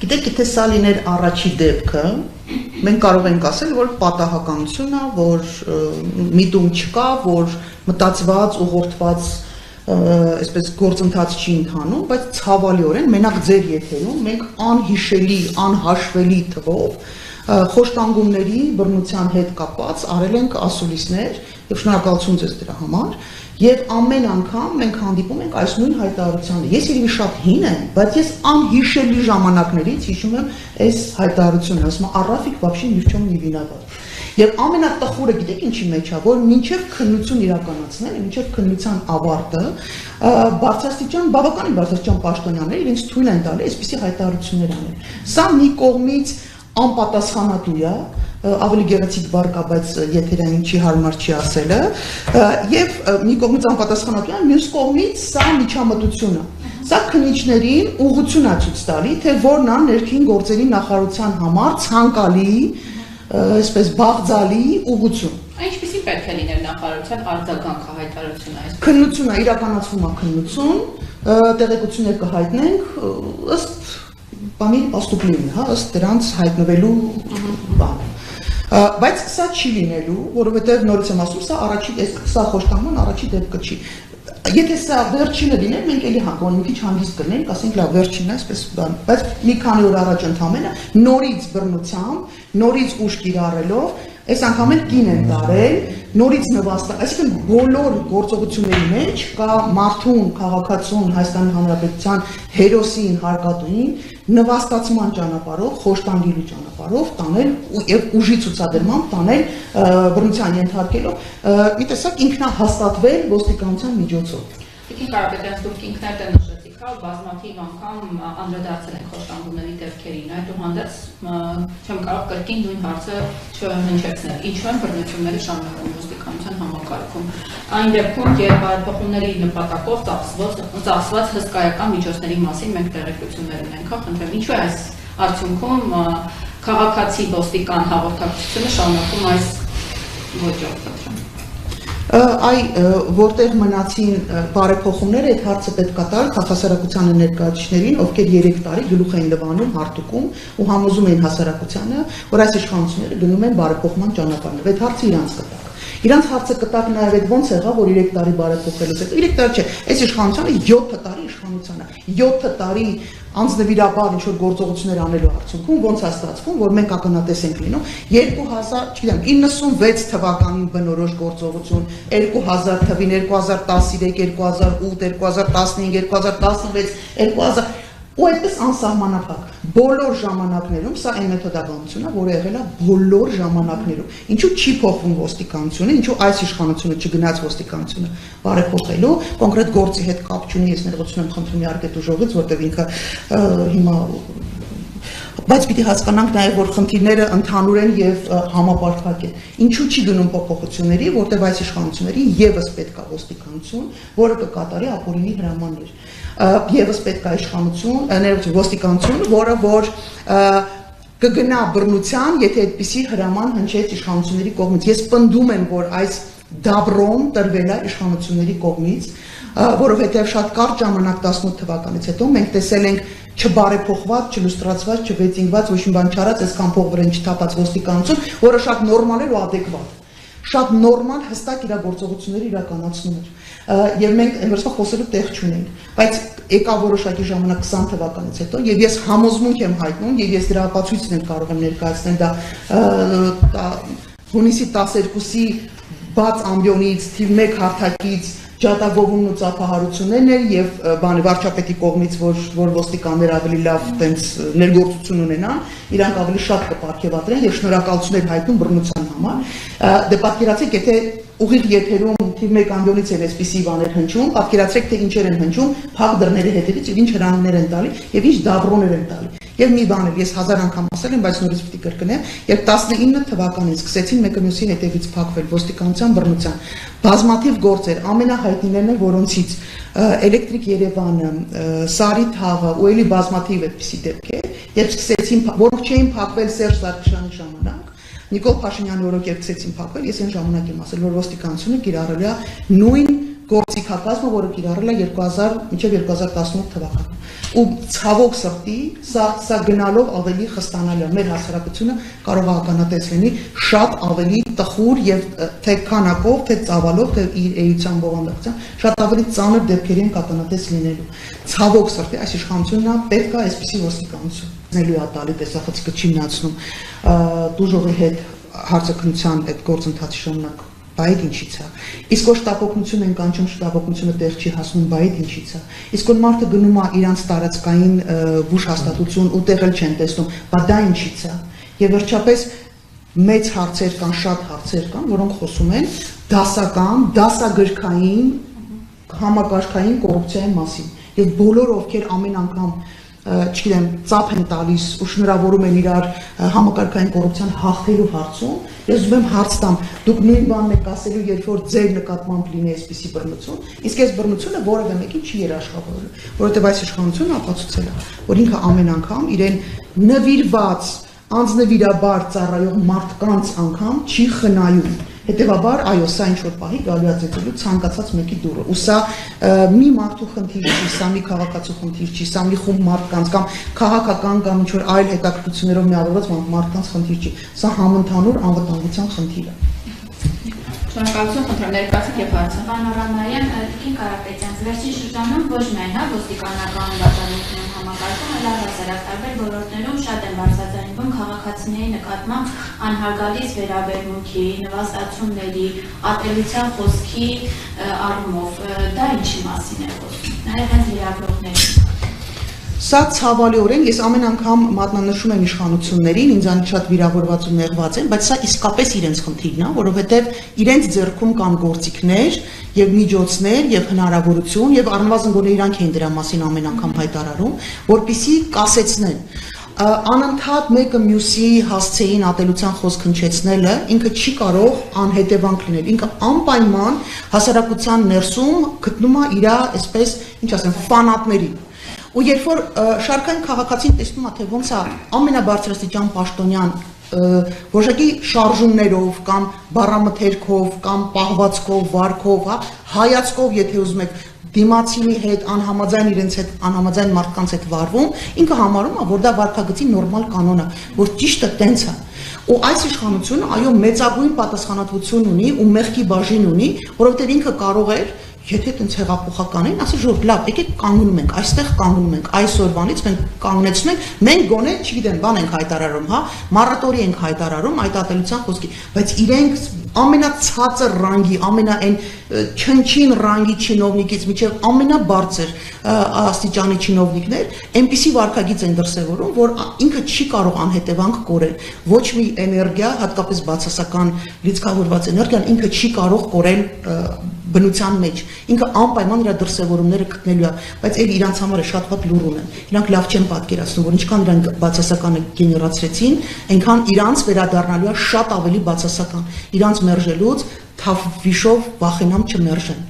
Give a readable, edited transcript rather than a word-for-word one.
Գիտեք, եթե սա լիներ առաջի դեպքը, մենք կարող ենք ասել, որ պատահականություն է, որ միտում չկա, որ մտածված, ուղղորդված այսպես գործընթաց չի ընթանում, բայց ցավալիորեն մենակ ձեր եթերում մենք անհիշելի, անհաշվելի թվով խոշտանգումների բռնության հետ կապված արել ենք ասուլիսներ եւ շնորհակալություն ձեզ դրա համար եւ ամեն անգամ մենք հանդիպում ենք այս նույն հայտարարությանը ես երևի շատ հին եմ բայց ես անհիշելի ժամանակներից հիշում եմ այս հայտարարությունը ասում եմ Արաֆիկ вообще ни в чем не виноват եւ ամենատխուրը գիտեք ինչի մեջ է որ մինչեւ քննություն իրականացնել մինչեւ քննության ավարտը բարձրաստիճան բավականին բարձրաստիճան պաշտոնյաներ իրենց թույլ են տալի այսպիսի հայտարարություններ անել սա մի կողմից անպատասխանատու է ավելի գեղեցիկ բառ կա, բայց եթերային չի հարմար չի ասելը եւ մի կողմից անպատասխանատու է, մյուս կողմից սա միջամտություն է։ Սա քննիչներին ուղղություն է ցույց տալի, թե որն է ներքին գործերի նախարարության համար ցանկալի, այսպես բաղձալի ուղղություն։ Ինչպեսին պետք է լիներ նախարարության արձագանքը հայտարարությունը այս։ Քննությունը իրականացվում է քննություն, տեղեկություններ կհայտնենք ըստ բանի աստուկլին, հա, ըստ դրանց հայտնվելու բանը։ Բայց սա չի լինելու, որովհետև նորից եմ ասում, սա խոշտանգման առաջի դեպքը չի։ Եթե սա վերջինը լիներ, մենք էլի հանգոն մի քիչ հանգիստ կլինենք, ասենք լավ վերջինն է, այսպես բան, բայց մի քանի օր առաջ ընդամենը նորից բռնությամբ, նորից ուժ կիրառելով, այս անգամ էլ կին են տարել, նորից նվաստա, այսինքն բոլոր գործողությունների մեջ կա մարդուն, քաղաքացուն, Հայաստանի Հանրապետության հերոսին, հարկատուին նվաստացման ճանապարհով, խոշտանգելու ճանապարհով տանել եւ ուժի ցուցադրմամբ տանել բռնության ենթարկելով, մի տեսակ ինքնահաստատվել ոստիկանության միջոցով։ Տիկին Կարապետյան, դուք ինքներդ նշեցիք, հա, բազմաթիվ անգամ անդրադարձել են խոշտանգումների դեպքերին, այդուհանդերձ չեմ կարող կրկին նույն հարցը չհնչեցնել։ Ինչու են բռնությունները շարունակվում ոստիկանության համակարգում։ Այն դեպքում, երբ բարեփոխումների նպատակով ծախսված հսկայական միջոցների մասին մենք տեղեկություններ ունենք, հա, խնդրեմ, ինչու է այս արդյունքում քաղաքացի ոստիկան հաղորդակցությունը շարունակում այս ոճով, խնդրեմ։ Այ որտեղ մնացին բարեփոխումները, այդ հարցը պետք է տալ քաղաքասարակության ներկայացուցիչներին, ովքեր 3 տարի գլուխ էին լվանում հարտուկում ու համոզում էին հասարակությանը, որ այս իշխանությունները գնում են բարեփոխման ճանապարհով։ Այդ հարցը իրանց կտակ։ Իրանց հարցը կտակ նաև այդ ոնց եղավ, որ 3 տարի բարեփոխելուց հետո 3 տարի չէ, այս իշխանությունը 7 տարի իշխանության է։ 7 տարի անձնվիրաբար ինչ-որ գործողություններ անելու արդյունքում ոնց է ստացվում, որ մենք ականատես ենք լինում 96 թվականին բնորոշ գործողություն, 2000 թվին, 2013, 2008, 2015, 2016, 2000 ու այդպես անսահմանափակ բոլոր ժամանակներում սա այն մեթոդականությունն է, որը եղել է բոլոր ժամանակներում։ Ինչու չի փոխվում ոստիկանությունը, ինչու այս իշխանությունը չգնաց ոստիկանությունը բարեփոխելու, կոնկրետ գործի հետ կապ չունի, ես ներողություն եմ խնդրում իհարկե ուժողից, որտեղ ինքը հիմա բայց պիտի հասկանանք նաև որ խնդիրները ընդհանուր են եւ համապարփակ են։ Ինչու չի գնում փոփոխությունների, որտեղ այս իշխանություններին եւս պետք է ոստիկանություն, որը կկատարի ապօրինի հրամաններ։ Եվս պետք է իշխանություն, ոստիկանություն, որը որ կգնա բռնության, եթե այդպիսի հրաման հնչեց իշխանությունների կողմից։ Ես պնդում եմ, որ այս դաբրոն տրվել է իշխանությունների կողմից, որովհետև շատ կարճ ժամանակ 18 թվականից հետո մենք տեսել ենք չբարեփոխված, չլուստրացված, չվեցինգված, ոչ մի բան չարած, այսքան փող վրան չթափած ոստիկանություն, որը շատ նորմալ էր ու ադեկվատ։ Շատ նորմալ հստակ իր գործողությունները իրականացնում էր։ Եվ մենք այնպես խոսելու տեղ չունենք, բայց եկա որոշակի ժամանակ 20 թվականից հետո եւ ես համոզմունք եմ հայտնում եւ ես դրա ապացույցն եմ կարող եմ ներկայացնել դա հունիսի 12-ի բաց ամբիոնից թիվ 1 հարթակից ջատագովումն ու ծափահարություններն էր եւ բանի վարչապետի կողմից որ ոստիկաններ ավելի լավ տենց ներգործություն ունենան, իրանք ավելի շատ կպարգևատրեն եւ շնորհակալություններ հայտնում բռնության համար։ Դե պատկերացրեք, եթե ուղիղ եթերում թիվ 1 ամբիոնից էր այսպիսի բաներ հնչում, պատկերացրեք թե ինչեր են հնչում փակ դռների հետևից եւ ինչ հրամաններ են տալի եւ ինչ դաբրոներ են տալի։ Եվ մի բան էլ ես 1000 անգամ ասել եմ, բայց նորից պիտի կրկնեմ, երբ 19 թվականին սկսեցին մեկը մյուսի հետևից փակվել ոստիկանության բռնության, բազմաթիվ գործեր, ամենահայտնիներն են, որոնցից Էլեկտրիկ Երևանը, Սարի թաղը ու էլի բազմաթիվ այդպիսի դեպքեր, երբ սկսեցին, որոնք չէին փակվել Սերժ Սարգսյանի ժամանակ, Նիկոլ Փաշինյանի օրոք երբ սկսեցին փակվել, ես այն ժամանակ եմ ասել, որ ոստիկանությունը կիրառել է նույն գործիքակազմը, որը կիրառել է 2000 մինչև 2018 թվականը։ Ու ցավոք սրտի սա գնալով ավելի խստանալի է, մեր հասարակությունը կարող է ականատես լինի շատ ավելի տխուր եւ թե քանակով, թե ծավալով, թե իր էության բովանդակության շատ ավելի ծանր դեպքերի են ականատես լինելու։ Ցավոք սրտի այս իշխանությունն է պետք է այսպիսի ոստիկանություն նելու է տալի տեսախցիկը չի մնացնում դուժողի հետ հարցակնության այդ գործընթացի շարունակ Բայց ինչից է։ Իսկ որ շտապօգնություն են կանչում, շտապօգնությունը տեղ չի հասնում, բայց ինչից է։ Իսկ որ մարդը գնում է իրանց տարածքային բուժ հաստատություն ու տեղ էլ չեն տեսնում, բայց դա ինչից է։ Եվ վերջապես մեծ հարցեր կան, շատ հարցեր կան, որոնք խոսում են դասական, դասագրքային, համակարգային կոռուպցիայի մասին։ Եվ բոլոր ովքեր ամեն անգամ չգիտեմ, ծափ են տալիս ու շնորհավորում են իրար համակարգային կոռուպցիան հաղթելու հարցում, ես ուզում եմ հարց տամ, դուք նույն բանն եք ասելու, երբ որ ձեր նկատմամբ լինի այսպիսի բռնություն, իսկ այս բռնությունը որևէ մեկին չի երաշխավորելու, որովհետև այս իշխանությունը ապացուցել է, որ ինքը ամեն անգամ իրեն նվիրված, անձնվիրաբար ծառայող մարդկանց անգամ չի խնայում։ Հետևաբար, այո, սա ինչ որ պահի գալու է ծեծելու ցանկացած մեկի դուռը։ Ու սա մի մարդու խնդիր չի, սա մի քաղաքացու խնդիր չի, սա մի խումբ մարդկանց կամ քաղաքական կամ ինչ որ այլ հետաքրքրություններով միավորված մարդկանց խնդիր չի։ Սա համընդհանուր անվտանգության խնդիր է։ Շնորհակալություն, խնդրեմ ներկայացեք եւ հարցը։ Պանորամայյան Տիկին Կարապետյան, վերջին շրջանում ոչ միայն ոստիկանական դատարանությունում համակարգում, այլ առհասարակ տարբեր ոլորտներում շատ են բարձրաձայնվում քաղաքացիների նկատմամբ անհարգալից վերաբերմունքի, նվաստացումների, ատելության խոսքի առումով։ Դա ինչի մասին է խոսում։ Նաեւ հենց լրագրողների։ Սա ցավալիորեն ես ամեն անգամ մատնանշում եմ իշխանություններին, ինձանից շատ վիրավորված ու նեղված են, բայց սա իսկապես իրենց խնդիրն է, որովհետև իրենց ձեռքում կան գործիքներ եւ միջոցներ եւ հնարավորություն եւ առնվազն գոնե իրանք են դրա մասին ամեն անգամ հայտարարում, որպիսի կասեցնեն անընդհատ մեկը մյուսի հասցեին ատելության խոսք հնչեցնելը ինքը չի կարող անհետևանք լինել, ինքը անպայման հասարակության ներսում գտնում է իր, այսպես, ինչ ասեմ, ֆանատներին։ Ու երբ որ շարքային քաղաքացին տեսնում է, թե ոնց է ամենաբարձրաստիճան պաշտոնյան որոշակի շարժումներով կամ բառամթերքով կամ պահվածքով, վարքով, հայացքով, եթե ուզում եք դիմացինի հետ անհամաձայն իրենց հետ անհամաձայն մարդկանց հետ վարվում, ինքը համարում է, որ դա վարքագծի նորմալ կանոն է, որ ճիշտը տենց է։ Ու այս իշխանությունը այո մեծագույն պատասխանատվություն ունի ու մեղքի բաժին ունի, որովհետև ինքը կարող էր Եթե տենց հեղափոխական են, ասի ժողովուրդ, լավ, եկեք կանգնում ենք, այստեղ կանգնում ենք, այսօրվանից մենք կանգնեցնում ենք, մենք գոնե, չգիտեմ, բան ենք հայտարարում, հա, մառատորի ենք հայտարարում այդ ատելության խոսքի, բայց իրենք ամենացածր ռանգի, ամենայն չնչին ռանգի չինովնիկից միջև ամենաբարձր աստիճանի չինովնիկներ, այնպիսի վարքագիծ են դրսևորում, որ ինքը չի կարող անհետևանք կորել, ոչ մի էներգիա, հատկապես բացասական լիցքավորված էներգիան ինքը չի կարող կորել բնության մեջ, ինքը անպայման իր դրսևորումները գտնելու է, բայց այլ իրանց համար է շատ վատ լուր ունեն, իրանք լավ չեն պատկերացնում, որ ինչքան իրանք բացասականը գեներացրեցին, այնքան իրանց վերադառնալու է շատ ավելի բացասական, իրանց մերժելուց թավ վիշով վախենամ չմերժեն։